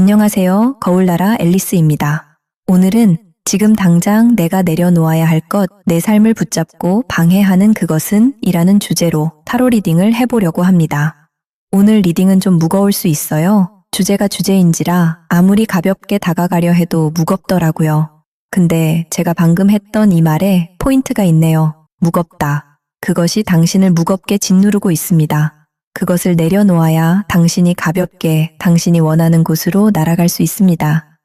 안녕하세요. 거울나라 앨리스입니다. 오늘은 지금 당장 내가 내려놓아야 할 것, 내 삶을 붙잡고 방해하는 그것은 이라는 주제로 타로 리딩을 해보려고 합니다. 오늘 리딩은 좀 무거울 수 있어요. 주제가 주제인지라 아무리 가볍게 다가가려 해도 무겁더라고요. 근데 제가 방금 했던 이 말에 포인트가 있네요. 무겁다. 그것이 당신을 무겁게 짓누르고 있습니다. 그것을 내려놓아야 당신이 가볍게 당신이 원하는 곳으로 날아갈 수 있습니다.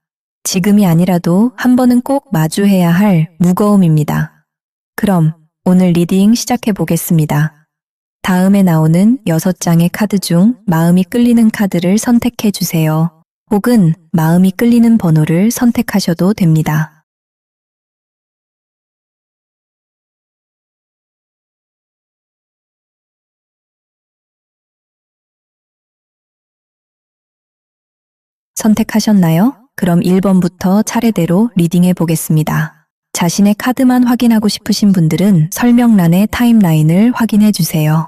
지금이 아니라도 한 번은 꼭 마주해야 할 무거움입니다. 그럼 오늘 리딩 시작해 보겠습니다. 다음에 나오는 6장의 카드 중 마음이 끌리는 카드를 선택해 주세요. 혹은 마음이 끌리는 번호를 선택하셔도 됩니다. 선택하셨나요? 그럼 1번부터 차례대로 리딩해 보겠습니다. 자신의 카드만 확인하고 싶으신 분들은 설명란의 타임라인을 확인해 주세요.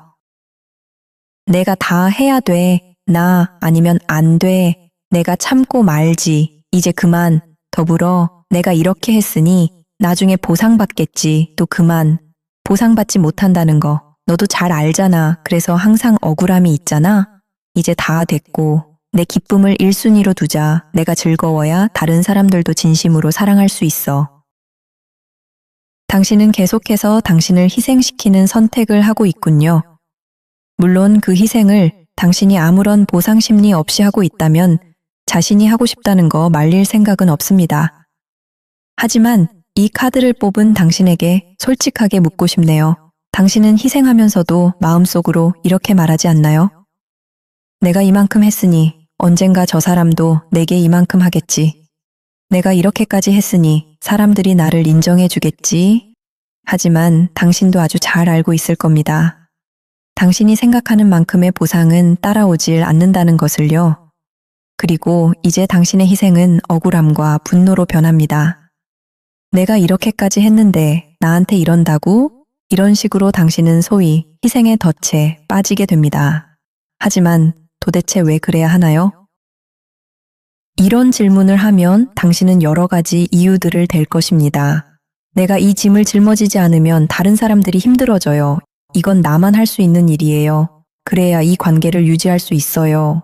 내가 다 해야 돼. 나 아니면 안 돼. 내가 참고 말지. 이제 그만. 더불어 내가 이렇게 했으니 나중에 보상받겠지. 또 그만. 보상받지 못한다는 거 너도 잘 알잖아. 그래서 항상 억울함이 있잖아. 이제 다 됐고. 내 기쁨을 1순위로 두자. 내가 즐거워야 다른 사람들도 진심으로 사랑할 수 있어. 당신은 계속해서 당신을 희생시키는 선택을 하고 있군요. 물론 그 희생을 당신이 아무런 보상 심리 없이 하고 있다면 자신이 하고 싶다는 거 말릴 생각은 없습니다. 하지만 이 카드를 뽑은 당신에게 솔직하게 묻고 싶네요. 당신은 희생하면서도 마음속으로 이렇게 말하지 않나요? 내가 이만큼 했으니 언젠가 저 사람도 내게 이만큼 하겠지. 내가 이렇게까지 했으니 사람들이 나를 인정해 주겠지. 하지만 당신도 아주 잘 알고 있을 겁니다. 당신이 생각하는 만큼의 보상은 따라오질 않는다는 것을요. 그리고 이제 당신의 희생은 억울함과 분노로 변합니다. 내가 이렇게까지 했는데 나한테 이런다고? 이런 식으로 당신은 소위 희생의 덫에 빠지게 됩니다. 하지만 도대체 왜 그래야 하나요? 이런 질문을 하면 당신은 여러 가지 이유들을 댈 것입니다. 내가 이 짐을 짊어지지 않으면 다른 사람들이 힘들어져요. 이건 나만 할 수 있는 일이에요. 그래야 이 관계를 유지할 수 있어요.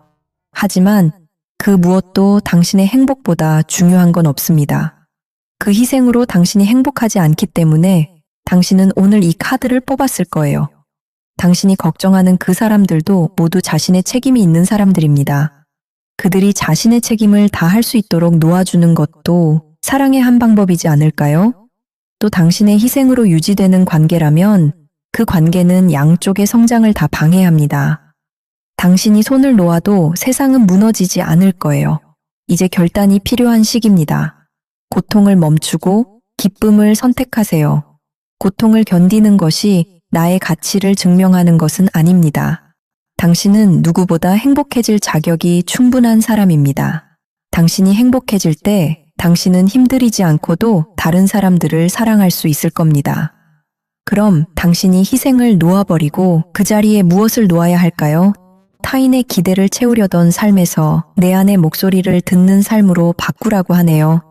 하지만 그 무엇도 당신의 행복보다 중요한 건 없습니다. 그 희생으로 당신이 행복하지 않기 때문에 당신은 오늘 이 카드를 뽑았을 거예요. 당신이 걱정하는 그 사람들도 모두 자신의 책임이 있는 사람들입니다. 그들이 자신의 책임을 다 할 수 있도록 놓아주는 것도 사랑의 한 방법이지 않을까요? 또 당신의 희생으로 유지되는 관계라면 그 관계는 양쪽의 성장을 다 방해합니다. 당신이 손을 놓아도 세상은 무너지지 않을 거예요. 이제 결단이 필요한 시기입니다. 고통을 멈추고 기쁨을 선택하세요. 고통을 견디는 것이 나의 가치를 증명하는 것은 아닙니다. 당신은 누구보다 행복해질 자격이 충분한 사람입니다. 당신이 행복해질 때 당신은 힘들이지 않고도 다른 사람들을 사랑할 수 있을 겁니다. 그럼 당신이 희생을 놓아버리고 그 자리에 무엇을 놓아야 할까요? 타인의 기대를 채우려던 삶에서 내 안의 목소리를 듣는 삶으로 바꾸라고 하네요.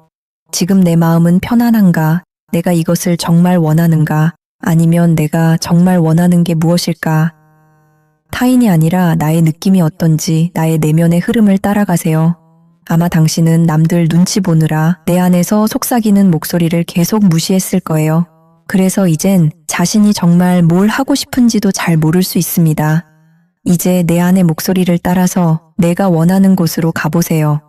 지금 내 마음은 편안한가? 내가 이것을 정말 원하는가? 아니면 내가 정말 원하는 게 무엇일까? 타인이 아니라 나의 느낌이 어떤지 나의 내면의 흐름을 따라가세요. 아마 당신은 남들 눈치 보느라 내 안에서 속삭이는 목소리를 계속 무시했을 거예요. 그래서 이젠 자신이 정말 뭘 하고 싶은지도 잘 모를 수 있습니다. 이제 내 안의 목소리를 따라서 내가 원하는 곳으로 가보세요.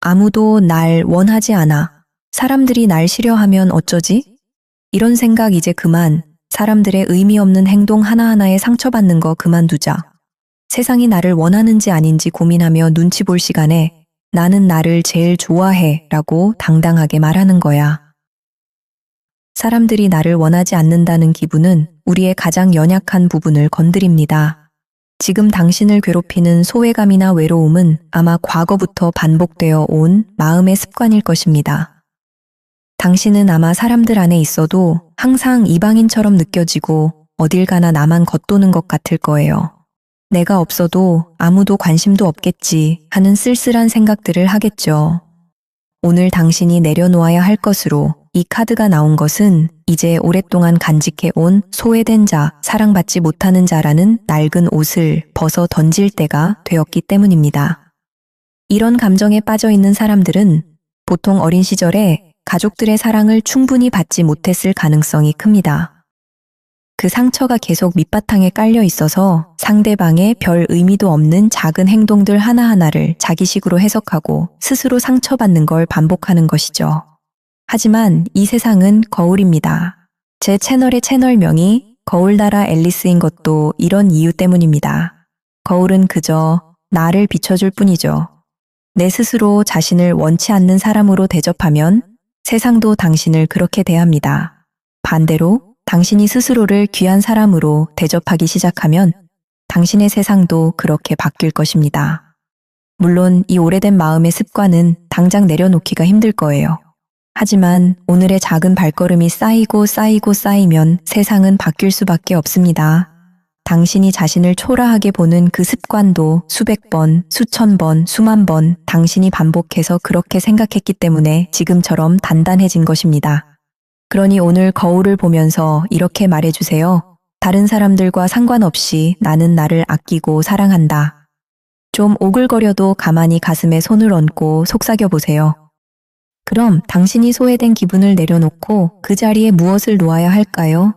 아무도 날 원하지 않아. 사람들이 날 싫어하면 어쩌지? 이런 생각 이제 그만. 사람들의 의미 없는 행동 하나하나에 상처받는 거 그만두자. 세상이 나를 원하는지 아닌지 고민하며 눈치 볼 시간에 나는 나를 제일 좋아해 라고 당당하게 말하는 거야. 사람들이 나를 원하지 않는다는 기분은 우리의 가장 연약한 부분을 건드립니다. 지금 당신을 괴롭히는 소외감이나 외로움은 아마 과거부터 반복되어 온 마음의 습관일 것입니다. 당신은 아마 사람들 안에 있어도 항상 이방인처럼 느껴지고 어딜 가나 나만 겉도는 것 같을 거예요. 내가 없어도 아무도 관심도 없겠지 하는 쓸쓸한 생각들을 하겠죠. 오늘 당신이 내려놓아야 할 것으로 이 카드가 나온 것은 이제 오랫동안 간직해온 소외된 자, 사랑받지 못하는 자라는 낡은 옷을 벗어 던질 때가 되었기 때문입니다. 이런 감정에 빠져 있는 사람들은 보통 어린 시절에 가족들의 사랑을 충분히 받지 못했을 가능성이 큽니다. 그 상처가 계속 밑바탕에 깔려 있어서 상대방의 별 의미도 없는 작은 행동들 하나하나를 자기식으로 해석하고 스스로 상처받는 걸 반복하는 것이죠. 하지만 이 세상은 거울입니다. 제 채널의 채널명이 거울나라 앨리스인 것도 이런 이유 때문입니다. 거울은 그저 나를 비춰줄 뿐이죠. 내 스스로 자신을 원치 않는 사람으로 대접하면 세상도 당신을 그렇게 대합니다. 반대로 당신이 스스로를 귀한 사람으로 대접하기 시작하면 당신의 세상도 그렇게 바뀔 것입니다. 물론 이 오래된 마음의 습관은 당장 내려놓기가 힘들 거예요. 하지만 오늘의 작은 발걸음이 쌓이면 세상은 바뀔 수밖에 없습니다. 당신이 자신을 초라하게 보는 그 습관도 수백 번, 수천 번, 수만 번 당신이 반복해서 그렇게 생각했기 때문에 지금처럼 단단해진 것입니다. 그러니 오늘 거울을 보면서 이렇게 말해주세요. 다른 사람들과 상관없이 나는 나를 아끼고 사랑한다. 좀 오글거려도 가만히 가슴에 손을 얹고 속삭여 보세요. 그럼 당신이 소외된 기분을 내려놓고 그 자리에 무엇을 놓아야 할까요?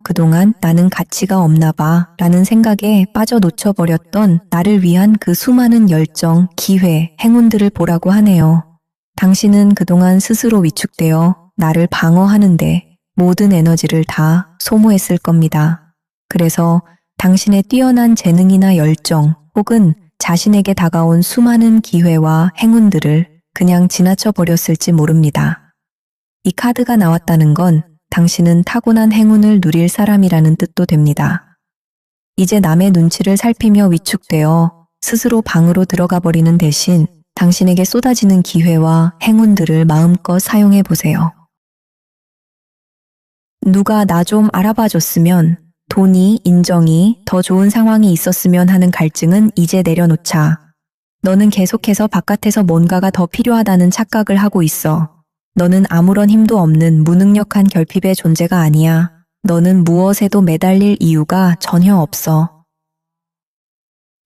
그동안 나는 가치가 없나 봐 라는 생각에 빠져 놓쳐버렸던 나를 위한 그 수많은 열정, 기회, 행운들을 보라고 하네요. 당신은 그동안 스스로 위축되어 나를 방어하는데 모든 에너지를 다 소모했을 겁니다. 그래서 당신의 뛰어난 재능이나 열정 혹은 자신에게 다가온 수많은 기회와 행운들을 그냥 지나쳐 버렸을지 모릅니다. 이 카드가 나왔다는 건 당신은 타고난 행운을 누릴 사람이라는 뜻도 됩니다. 이제 남의 눈치를 살피며 위축되어 스스로 방으로 들어가 버리는 대신 당신에게 쏟아지는 기회와 행운들을 마음껏 사용해 보세요. 누가 나 좀 알아봐 줬으면, 돈이, 인정이, 더 좋은 상황이 있었으면 하는 갈증은 이제 내려놓자. 너는 계속해서 바깥에서 뭔가가 더 필요하다는 착각을 하고 있어. 너는 아무런 힘도 없는 무능력한 결핍의 존재가 아니야. 너는 무엇에도 매달릴 이유가 전혀 없어.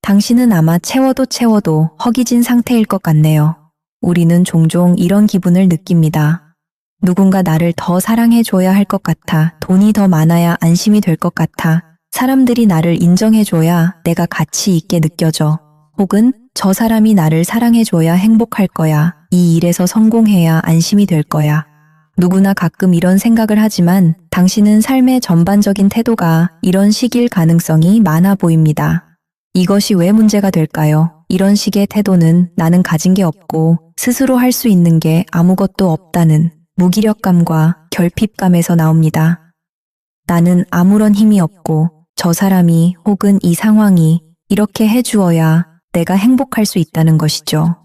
당신은 아마 채워도 허기진 상태일 것 같네요. 우리는 종종 이런 기분을 느낍니다. 누군가 나를 더 사랑해줘야 할 것 같아. 돈이 더 많아야 안심이 될 것 같아. 사람들이 나를 인정해줘야 내가 가치 있게 느껴져. 혹은 저 사람이 나를 사랑해줘야 행복할 거야. 이 일에서 성공해야 안심이 될 거야. 누구나 가끔 이런 생각을 하지만 당신은 삶의 전반적인 태도가 이런 식일 가능성이 많아 보입니다. 이것이 왜 문제가 될까요? 이런 식의 태도는 나는 가진 게 없고 스스로 할 수 있는 게 아무것도 없다는 무기력감과 결핍감에서 나옵니다. 나는 아무런 힘이 없고 저 사람이 혹은 이 상황이 이렇게 해주어야 내가 행복할 수 있다는 것이죠.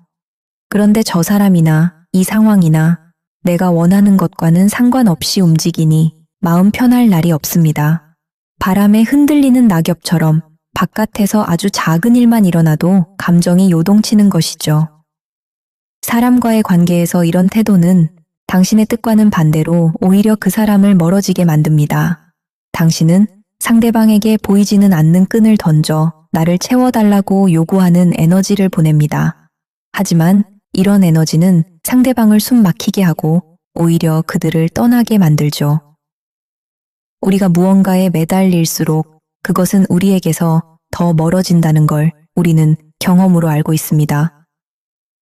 그런데 저 사람이나 이 상황이나 내가 원하는 것과는 상관없이 움직이니 마음 편할 날이 없습니다. 바람에 흔들리는 낙엽처럼 바깥에서 아주 작은 일만 일어나도 감정이 요동치는 것이죠. 사람과의 관계에서 이런 태도는 당신의 뜻과는 반대로 오히려 그 사람을 멀어지게 만듭니다. 당신은 상대방에게 보이지는 않는 끈을 던져 나를 채워달라고 요구하는 에너지를 보냅니다. 하지만 이런 에너지는 상대방을 숨 막히게 하고 오히려 그들을 떠나게 만들죠. 우리가 무언가에 매달릴수록 그것은 우리에게서 더 멀어진다는 걸 우리는 경험으로 알고 있습니다.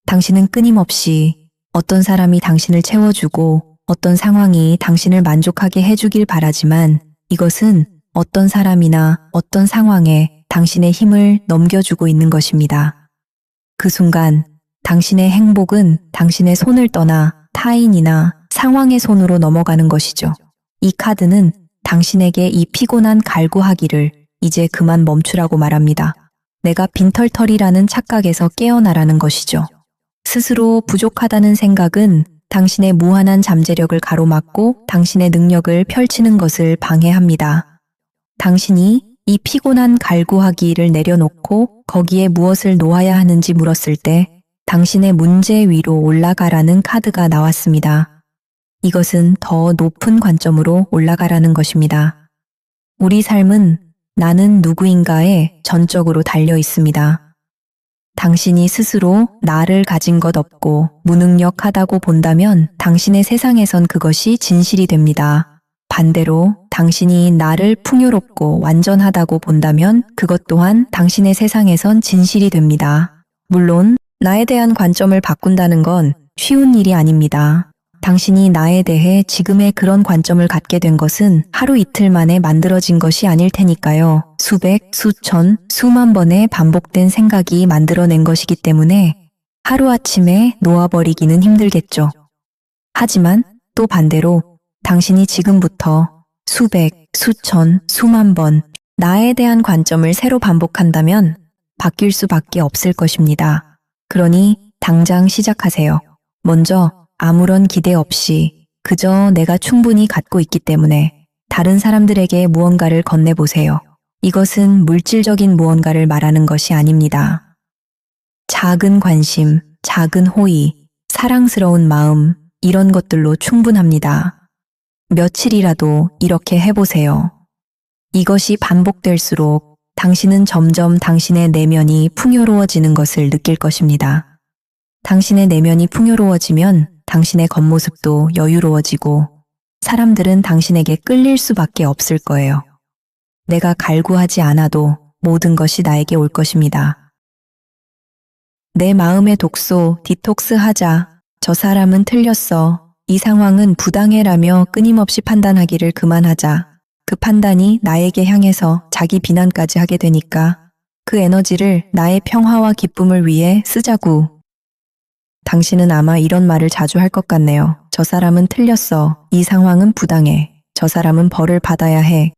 당신은 끊임없이 어떤 사람이 당신을 채워주고 어떤 상황이 당신을 만족하게 해주길 바라지만 이것은 어떤 사람이나 어떤 상황에 당신의 힘을 넘겨주고 있는 것입니다. 그 순간 당신의 행복은 당신의 손을 떠나 타인이나 상황의 손으로 넘어가는 것이죠. 이 카드는 당신에게 이 피곤한 갈구하기를 이제 그만 멈추라고 말합니다. 내가 빈털터리라는 착각에서 깨어나라는 것이죠. 스스로 부족하다는 생각은 당신의 무한한 잠재력을 가로막고 당신의 능력을 펼치는 것을 방해합니다. 당신이 이 피곤한 갈구하기를 내려놓고 거기에 무엇을 놓아야 하는지 물었을 때 당신의 문제 위로 올라가라는 카드가 나왔습니다. 이것은 더 높은 관점으로 올라가라는 것입니다. 우리 삶은 나는 누구인가에 전적으로 달려 있습니다. 당신이 스스로 나를 가진 것 없고 무능력하다고 본다면 당신의 세상에선 그것이 진실이 됩니다. 반대로 당신이 나를 풍요롭고 완전하다고 본다면 그것 또한 당신의 세상에선 진실이 됩니다. 물론 나에 대한 관점을 바꾼다는 건 쉬운 일이 아닙니다. 당신이 나에 대해 지금의 그런 관점을 갖게 된 것은 하루 이틀 만에 만들어진 것이 아닐 테니까요. 수백, 수천, 수만 번의 반복된 생각이 만들어낸 것이기 때문에 하루아침에 놓아버리기는 힘들겠죠. 하지만 또 반대로 당신이 지금부터 수백, 수천, 수만 번 나에 대한 관점을 새로 반복한다면 바뀔 수밖에 없을 것입니다. 그러니 당장 시작하세요. 먼저 아무런 기대 없이 그저 내가 충분히 갖고 있기 때문에 다른 사람들에게 무언가를 건네보세요. 이것은 물질적인 무언가를 말하는 것이 아닙니다. 작은 관심, 작은 호의, 사랑스러운 마음, 이런 것들로 충분합니다. 며칠이라도 이렇게 해보세요. 이것이 반복될수록 당신은 점점 당신의 내면이 풍요로워지는 것을 느낄 것입니다. 당신의 내면이 풍요로워지면 당신의 겉모습도 여유로워지고 사람들은 당신에게 끌릴 수밖에 없을 거예요. 내가 갈구하지 않아도 모든 것이 나에게 올 것입니다. 내 마음의 독소 디톡스 하자. 저 사람은 틀렸어. 이 상황은 부당해라며 끊임없이 판단하기를 그만하자. 그 판단이 나에게 향해서 자기 비난까지 하게 되니까 그 에너지를 나의 평화와 기쁨을 위해 쓰자구. 당신은 아마 이런 말을 자주 할 것 같네요. 저 사람은 틀렸어. 이 상황은 부당해. 저 사람은 벌을 받아야 해.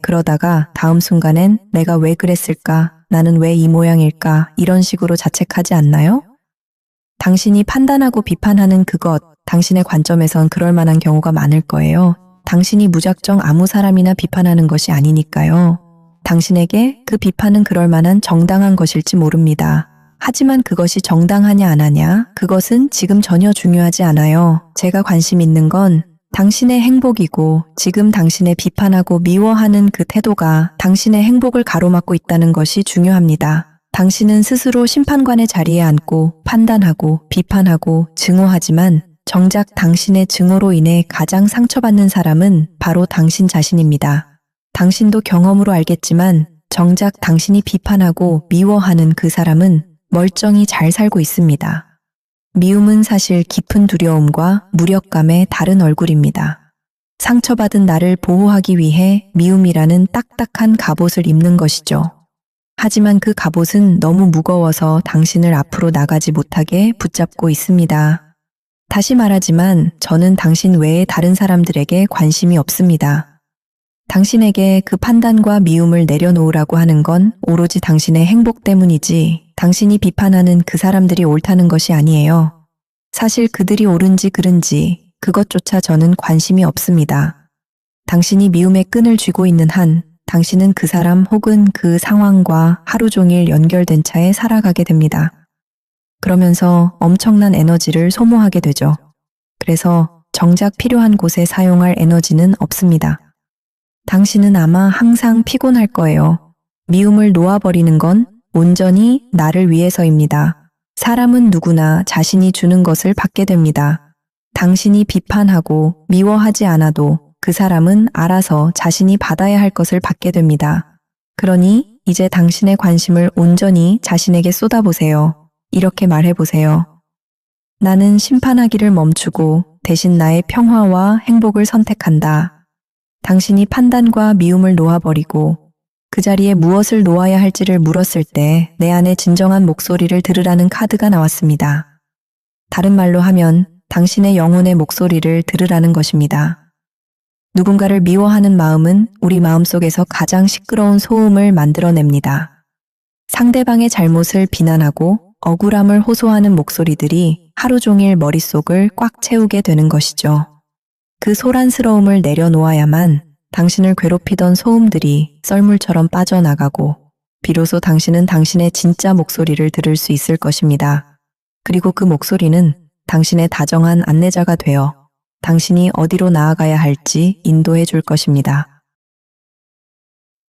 그러다가 다음 순간엔 내가 왜 그랬을까? 나는 왜 이 모양일까? 이런 식으로 자책하지 않나요? 당신이 판단하고 비판하는 그것, 당신의 관점에선 그럴 만한 경우가 많을 거예요. 당신이 무작정 아무 사람이나 비판하는 것이 아니니까요. 당신에게 그 비판은 그럴 만한 정당한 것일지 모릅니다. 하지만 그것이 정당하냐 안 하냐, 그것은 지금 전혀 중요하지 않아요. 제가 관심 있는 건 당신의 행복이고 지금 당신의 비판하고 미워하는 그 태도가 당신의 행복을 가로막고 있다는 것이 중요합니다. 당신은 스스로 심판관의 자리에 앉고 판단하고 비판하고 증오하지만 정작 당신의 증오로 인해 가장 상처받는 사람은 바로 당신 자신입니다. 당신도 경험으로 알겠지만 정작 당신이 비판하고 미워하는 그 사람은 멀쩡히 잘 살고 있습니다. 미움은 사실 깊은 두려움과 무력감의 다른 얼굴입니다. 상처받은 나를 보호하기 위해 미움이라는 딱딱한 갑옷을 입는 것이죠. 하지만 그 갑옷은 너무 무거워서 당신을 앞으로 나가지 못하게 붙잡고 있습니다. 다시 말하지만 저는 당신 외에 다른 사람들에게 관심이 없습니다. 당신에게 그 판단과 미움을 내려놓으라고 하는 건 오로지 당신의 행복 때문이지 당신이 비판하는 그 사람들이 옳다는 것이 아니에요. 사실 그들이 옳은지 그른지 그것조차 저는 관심이 없습니다. 당신이 미움의 끈을 쥐고 있는 한 당신은 그 사람 혹은 그 상황과 하루 종일 연결된 차에 살아가게 됩니다. 그러면서 엄청난 에너지를 소모하게 되죠. 그래서 정작 필요한 곳에 사용할 에너지는 없습니다. 당신은 아마 항상 피곤할 거예요. 미움을 놓아버리는 건 온전히 나를 위해서입니다. 사람은 누구나 자신이 주는 것을 받게 됩니다. 당신이 비판하고 미워하지 않아도 그 사람은 알아서 자신이 받아야 할 것을 받게 됩니다. 그러니 이제 당신의 관심을 온전히 자신에게 쏟아보세요. 이렇게 말해보세요. 나는 심판하기를 멈추고 대신 나의 평화와 행복을 선택한다. 당신이 판단과 미움을 놓아버리고 그 자리에 무엇을 놓아야 할지를 물었을 때 내 안에 진정한 목소리를 들으라는 카드가 나왔습니다. 다른 말로 하면 당신의 영혼의 목소리를 들으라는 것입니다. 누군가를 미워하는 마음은 우리 마음속에서 가장 시끄러운 소음을 만들어냅니다. 상대방의 잘못을 비난하고 억울함을 호소하는 목소리들이 하루 종일 머릿속을 꽉 채우게 되는 것이죠. 그 소란스러움을 내려놓아야만 당신을 괴롭히던 소음들이 썰물처럼 빠져나가고 비로소 당신은 당신의 진짜 목소리를 들을 수 있을 것입니다. 그리고 그 목소리는 당신의 다정한 안내자가 되어 당신이 어디로 나아가야 할지 인도해 줄 것입니다.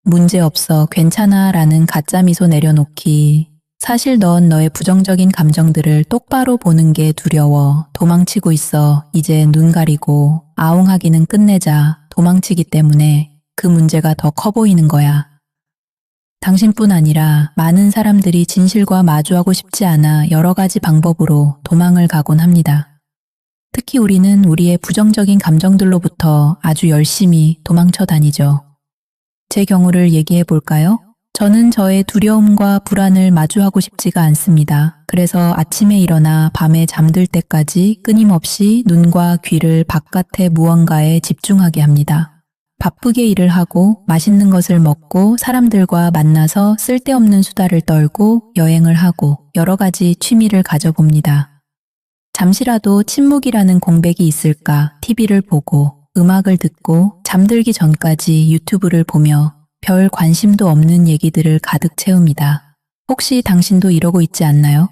문제없어, 괜찮아 라는 가짜 미소 내려놓기. 사실 넌 너의 부정적인 감정들을 똑바로 보는 게 두려워. 도망치고 있어. 이제 눈 가리고 아웅하기는 끝내자. 도망치기 때문에 그 문제가 더 커 보이는 거야. 당신뿐 아니라 많은 사람들이 진실과 마주하고 싶지 않아 여러 가지 방법으로 도망을 가곤 합니다. 특히 우리는 우리의 부정적인 감정들로부터 아주 열심히 도망쳐 다니죠. 제 경우를 얘기해 볼까요? 저는 저의 두려움과 불안을 마주하고 싶지가 않습니다. 그래서 아침에 일어나 밤에 잠들 때까지 끊임없이 눈과 귀를 바깥의 무언가에 집중하게 합니다. 바쁘게 일을 하고 맛있는 것을 먹고 사람들과 만나서 쓸데없는 수다를 떨고 여행을 하고 여러 가지 취미를 가져봅니다. 잠시라도 침묵이라는 공백이 있을까 TV를 보고 음악을 듣고 잠들기 전까지 유튜브를 보며 별 관심도 없는 얘기들을 가득 채웁니다. 혹시 당신도 이러고 있지 않나요?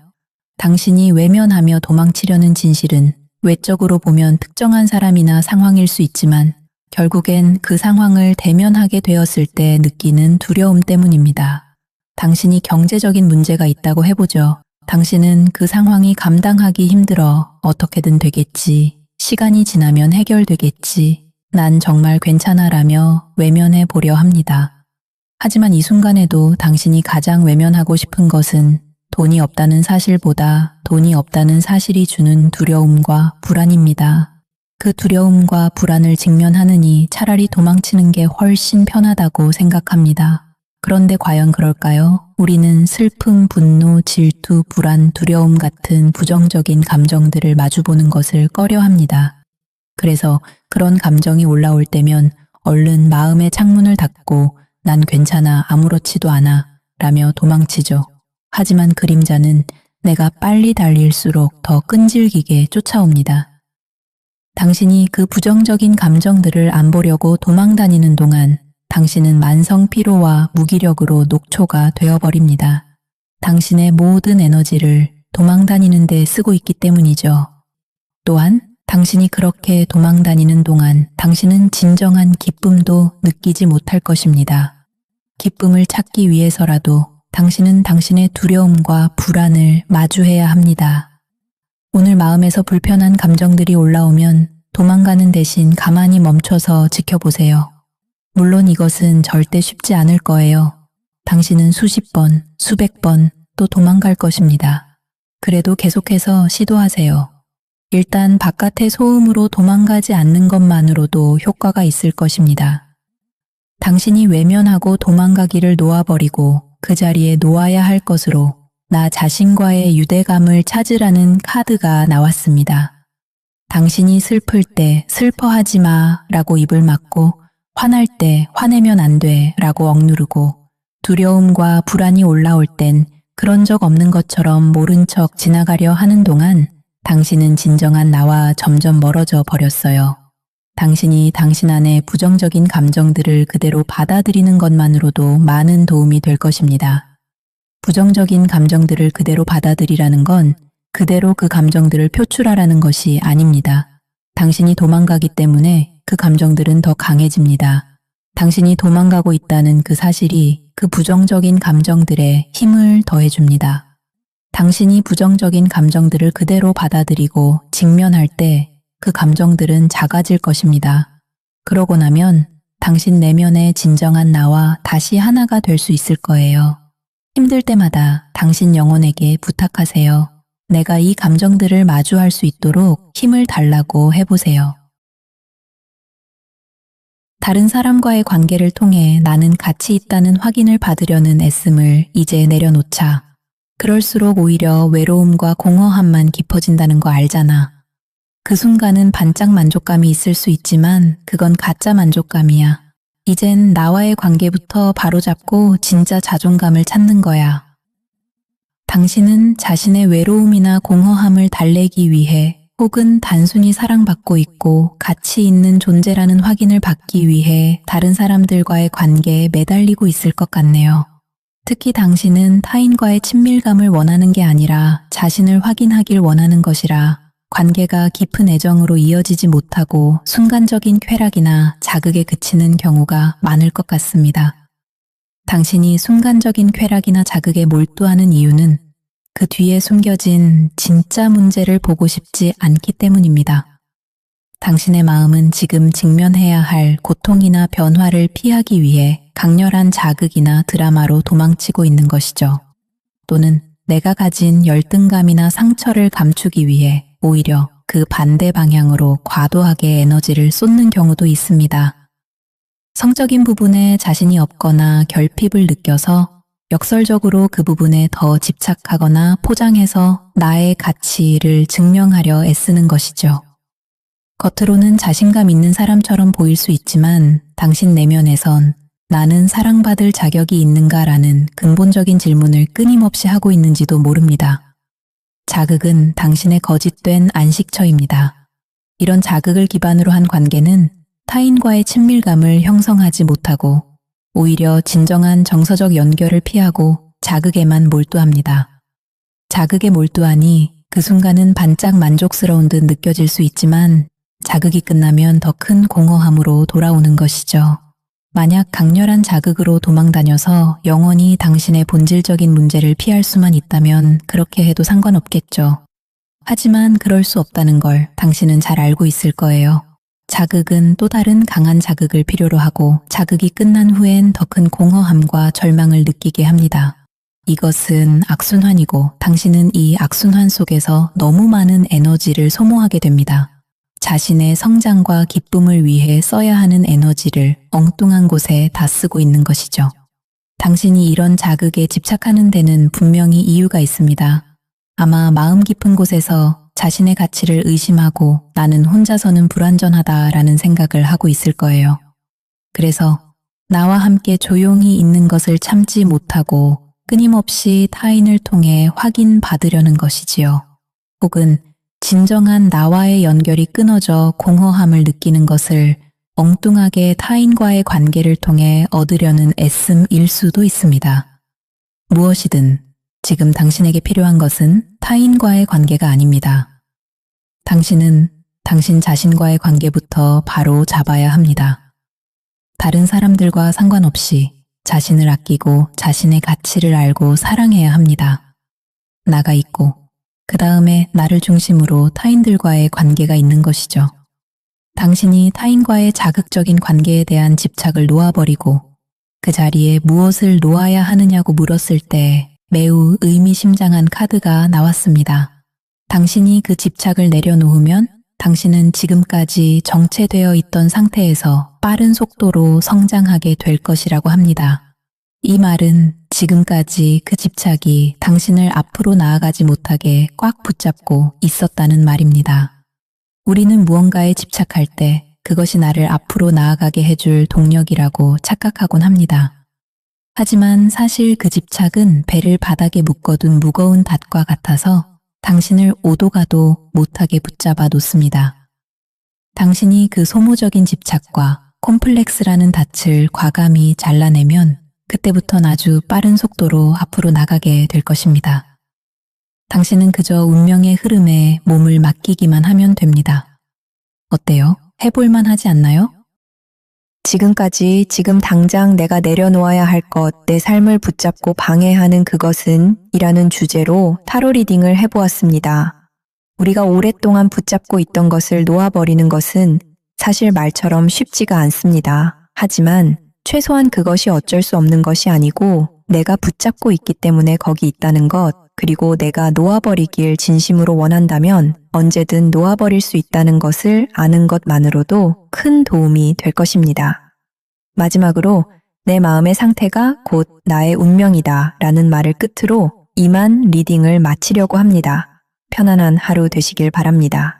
당신이 외면하며 도망치려는 진실은 외적으로 보면 특정한 사람이나 상황일 수 있지만 결국엔 그 상황을 대면하게 되었을 때 느끼는 두려움 때문입니다. 당신이 경제적인 문제가 있다고 해보죠. 당신은 그 상황이 감당하기 힘들어 어떻게든 되겠지. 시간이 지나면 해결되겠지. 난 정말 괜찮아라며 외면해 보려 합니다. 하지만 이 순간에도 당신이 가장 외면하고 싶은 것은 돈이 없다는 사실보다 돈이 없다는 사실이 주는 두려움과 불안입니다. 그 두려움과 불안을 직면하느니 차라리 도망치는 게 훨씬 편하다고 생각합니다. 그런데 과연 그럴까요? 우리는 슬픔, 분노, 질투, 불안, 두려움 같은 부정적인 감정들을 마주보는 것을 꺼려합니다. 그래서 그런 감정이 올라올 때면 얼른 마음의 창문을 닫고 난 괜찮아, 아무렇지도 않아 라며 도망치죠. 하지만 그림자는 내가 빨리 달릴수록 더 끈질기게 쫓아옵니다. 당신이 그 부정적인 감정들을 안 보려고 도망다니는 동안 당신은 만성 피로와 무기력으로 녹초가 되어버립니다. 당신의 모든 에너지를 도망다니는 데 쓰고 있기 때문이죠. 또한 당신이 그렇게 도망다니는 동안 당신은 진정한 기쁨도 느끼지 못할 것입니다. 기쁨을 찾기 위해서라도 당신은 당신의 두려움과 불안을 마주해야 합니다. 오늘 마음에서 불편한 감정들이 올라오면 도망가는 대신 가만히 멈춰서 지켜보세요. 물론 이것은 절대 쉽지 않을 거예요. 당신은 수십 번, 수백 번 또 도망갈 것입니다. 그래도 계속해서 시도하세요. 일단 바깥의 소음으로 도망가지 않는 것만으로도 효과가 있을 것입니다. 당신이 외면하고 도망가기를 놓아버리고 그 자리에 놓아야 할 것으로 나 자신과의 유대감을 찾으라는 카드가 나왔습니다. 당신이 슬플 때 슬퍼하지 마 라고 입을 막고 화날 때 화내면 안 돼 라고 억누르고 두려움과 불안이 올라올 땐 그런 적 없는 것처럼 모른 척 지나가려 하는 동안 당신은 진정한 나와 점점 멀어져 버렸어요. 당신이 당신 안의 부정적인 감정들을 그대로 받아들이는 것만으로도 많은 도움이 될 것입니다. 부정적인 감정들을 그대로 받아들이라는 건 그대로 그 감정들을 표출하라는 것이 아닙니다. 당신이 도망가기 때문에 그 감정들은 더 강해집니다. 당신이 도망가고 있다는 그 사실이 그 부정적인 감정들에 힘을 더해줍니다. 당신이 부정적인 감정들을 그대로 받아들이고 직면할 때 그 감정들은 작아질 것입니다. 그러고 나면 당신 내면의 진정한 나와 다시 하나가 될 수 있을 거예요. 힘들 때마다 당신 영혼에게 부탁하세요. 내가 이 감정들을 마주할 수 있도록 힘을 달라고 해보세요. 다른 사람과의 관계를 통해 나는 가치 있다는 확인을 받으려는 애씀을 이제 내려놓자. 그럴수록 오히려 외로움과 공허함만 깊어진다는 거 알잖아. 그 순간은 반짝 만족감이 있을 수 있지만 그건 가짜 만족감이야. 이젠 나와의 관계부터 바로잡고 진짜 자존감을 찾는 거야. 당신은 자신의 외로움이나 공허함을 달래기 위해 혹은 단순히 사랑받고 있고 가치 있는 존재라는 확인을 받기 위해 다른 사람들과의 관계에 매달리고 있을 것 같네요. 특히 당신은 타인과의 친밀감을 원하는 게 아니라 자신을 확인하길 원하는 것이라 관계가 깊은 애정으로 이어지지 못하고 순간적인 쾌락이나 자극에 그치는 경우가 많을 것 같습니다. 당신이 순간적인 쾌락이나 자극에 몰두하는 이유는 그 뒤에 숨겨진 진짜 문제를 보고 싶지 않기 때문입니다. 당신의 마음은 지금 직면해야 할 고통이나 변화를 피하기 위해 강렬한 자극이나 드라마로 도망치고 있는 것이죠. 또는 내가 가진 열등감이나 상처를 감추기 위해 오히려 그 반대 방향으로 과도하게 에너지를 쏟는 경우도 있습니다. 성적인 부분에 자신이 없거나 결핍을 느껴서 역설적으로 그 부분에 더 집착하거나 포장해서 나의 가치를 증명하려 애쓰는 것이죠. 겉으로는 자신감 있는 사람처럼 보일 수 있지만 당신 내면에선 나는 사랑받을 자격이 있는가라는 근본적인 질문을 끊임없이 하고 있는지도 모릅니다. 자극은 당신의 거짓된 안식처입니다. 이런 자극을 기반으로 한 관계는 타인과의 친밀감을 형성하지 못하고 오히려 진정한 정서적 연결을 피하고 자극에만 몰두합니다. 자극에 몰두하니 그 순간은 반짝 만족스러운 듯 느껴질 수 있지만 자극이 끝나면 더 큰 공허함으로 돌아오는 것이죠. 만약 강렬한 자극으로 도망다녀서 영원히 당신의 본질적인 문제를 피할 수만 있다면 그렇게 해도 상관없겠죠. 하지만 그럴 수 없다는 걸 당신은 잘 알고 있을 거예요. 자극은 또 다른 강한 자극을 필요로 하고 자극이 끝난 후엔 더 큰 공허함과 절망을 느끼게 합니다. 이것은 악순환이고 당신은 이 악순환 속에서 너무 많은 에너지를 소모하게 됩니다. 자신의 성장과 기쁨을 위해 써야 하는 에너지를 엉뚱한 곳에 다 쓰고 있는 것이죠. 당신이 이런 자극에 집착하는 데는 분명히 이유가 있습니다. 아마 마음 깊은 곳에서 자신의 가치를 의심하고 나는 혼자서는 불완전하다라는 생각을 하고 있을 거예요. 그래서 나와 함께 조용히 있는 것을 참지 못하고 끊임없이 타인을 통해 확인받으려는 것이지요. 혹은 진정한 나와의 연결이 끊어져 공허함을 느끼는 것을 엉뚱하게 타인과의 관계를 통해 얻으려는 애씀일 수도 있습니다. 무엇이든 지금 당신에게 필요한 것은 타인과의 관계가 아닙니다. 당신은 당신 자신과의 관계부터 바로 잡아야 합니다. 다른 사람들과 상관없이 자신을 아끼고 자신의 가치를 알고 사랑해야 합니다. 나가 있고 그 다음에 나를 중심으로 타인들과의 관계가 있는 것이죠. 당신이 타인과의 자극적인 관계에 대한 집착을 놓아버리고 그 자리에 무엇을 놓아야 하느냐고 물었을 때 매우 의미심장한 카드가 나왔습니다. 당신이 그 집착을 내려놓으면 당신은 지금까지 정체되어 있던 상태에서 빠른 속도로 성장하게 될 것이라고 합니다. 이 말은 지금까지 그 집착이 당신을 앞으로 나아가지 못하게 꽉 붙잡고 있었다는 말입니다. 우리는 무언가에 집착할 때 그것이 나를 앞으로 나아가게 해줄 동력이라고 착각하곤 합니다. 하지만 사실 그 집착은 배를 바닥에 묶어둔 무거운 닷과 같아서 당신을 오도 가도 못하게 붙잡아 놓습니다. 당신이 그 소모적인 집착과 콤플렉스라는 닻을 과감히 잘라내면 그때부턴 아주 빠른 속도로 앞으로 나가게 될 것입니다. 당신은 그저 운명의 흐름에 몸을 맡기기만 하면 됩니다. 어때요? 해볼만 하지 않나요? 지금까지 지금 당장 내가 내려놓아야 할 것, 내 삶을 붙잡고 방해하는 그것은 이라는 주제로 타로 리딩을 해보았습니다. 우리가 오랫동안 붙잡고 있던 것을 놓아버리는 것은 사실 말처럼 쉽지가 않습니다. 하지만 최소한 그것이 어쩔 수 없는 것이 아니고 내가 붙잡고 있기 때문에 거기 있다는 것, 그리고 내가 놓아버리길 진심으로 원한다면 언제든 놓아버릴 수 있다는 것을 아는 것만으로도 큰 도움이 될 것입니다. 마지막으로 내 마음의 상태가 곧 나의 운명이다 라는 말을 끝으로 이만 리딩을 마치려고 합니다. 편안한 하루 되시길 바랍니다.